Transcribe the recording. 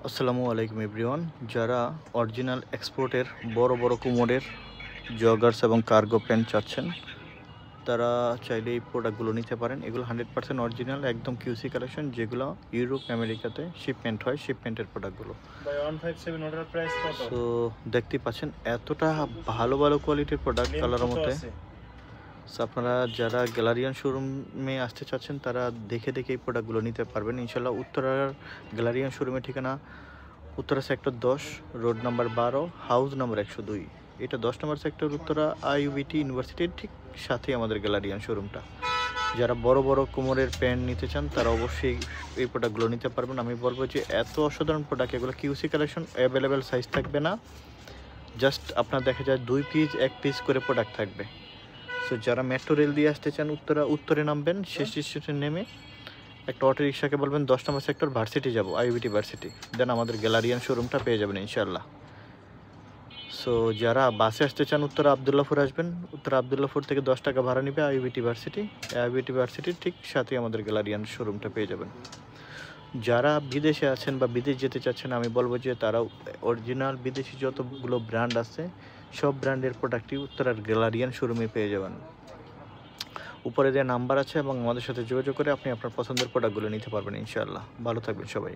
আসসালামু আলাইকুম এভরিওয়ান। যারা অরিজিনাল এক্সপোর্টের বড় বড় কুমোরের জগার্স এবং কার্গো প্যান্ট চাচ্ছেন, তারা চাইলে এই প্রোডাক্টগুলো নিতে পারেন। এগুলো 100% অরিজিনাল, একদম কিউসি কালেকশন, যেগুলো ইউরোপ আমেরিকাতে শিপমেন্ট হয়, শিপমেন্টের প্রোডাক্টগুলো। ভাই 157 ওটার প্রাইস কত? সো দেখতেই পাচ্ছেন এতটা ভালো ভালো কোয়ালিটির প্রোডাক্ট লেন্থ কালারের কত মধ্যে। আছে? সো আপনারা যারা গ্যালারিয়ান শোরুমে আসতে চাচ্ছেন, তারা দেখে দেখে এই প্রোডাক্টগুলো নিতে পারবেন ইনশাল্লাহ। উত্তরার গ্যালারিয়ান শোরুমের ঠিকানা Uttara sector 10, road number 12, house number 102। এটা 10 নম্বর সেক্টর, উত্তরা আইইউবিটি ইউনিভার্সিটির ঠিক সাথেই আমাদের গ্যালারিয়ান শোরুমটা। যারা বড় বড় কোমরের প্যান্ট নিতে চান, তারা অবশ্যই এই প্রোডাক্টগুলো নিতে পারবেন। আমি বলবো যে এত অসাধারণ প্রোডাক্ট, এগুলো কিউসি কালেকশন, অ্যাভেলেবেল সাইজ থাকবে না, জাস্ট আপনার দেখা যায় 2 পিস 1 পিস করে প্রোডাক্ট থাকবে। সো যারা মেট্রো রেল দিয়ে আসতে চান, উত্তরে নামবেন, শেষ স্টেশন নেমে একটা অটো রিক্সাকে বলবেন 10 নম্বর সেক্টর ভার্সিটি যাব, আইইউবিটি ভার্সিটি, দেন আমাদের গ্যালারিয়ান শোরুমটা পেয়ে যাবেন ইনশাল্লাহ। সো যারা বাসে আসতে চান, উত্তরা আবদুল্লাপুর আসবেন, উত্তরা আবদুল্লাপুর থেকে 10 টাকা ভাড়া নেবে আইইউবিটি ভার্সিটি, আইইউবিটি ভার্সিটির ঠিক সাথে আমাদের গ্যালারিয়ান শোরুমটা পেয়ে যাবেন। যারা বিদেশে আছেন বা বিদেশ যেতে চাচ্ছেন, আমি বলবো যে তারা অরিজিনাল বিদেশি যতগুলো ব্র্যান্ড আছে, সব ব্র্যান্ডের প্রোডাক্টই উত্তরার গ্যালারিয়ান শোরুমে পেয়ে যাবেন। উপরে দেওয়া নাম্বার আছে এবং আমাদের সাথে যোগাযোগ করে আপনি আপনার পছন্দের প্রোডাক্টগুলো নিতে পারবেন ইনশাআল্লাহ। ভালো থাকবেন সবাই।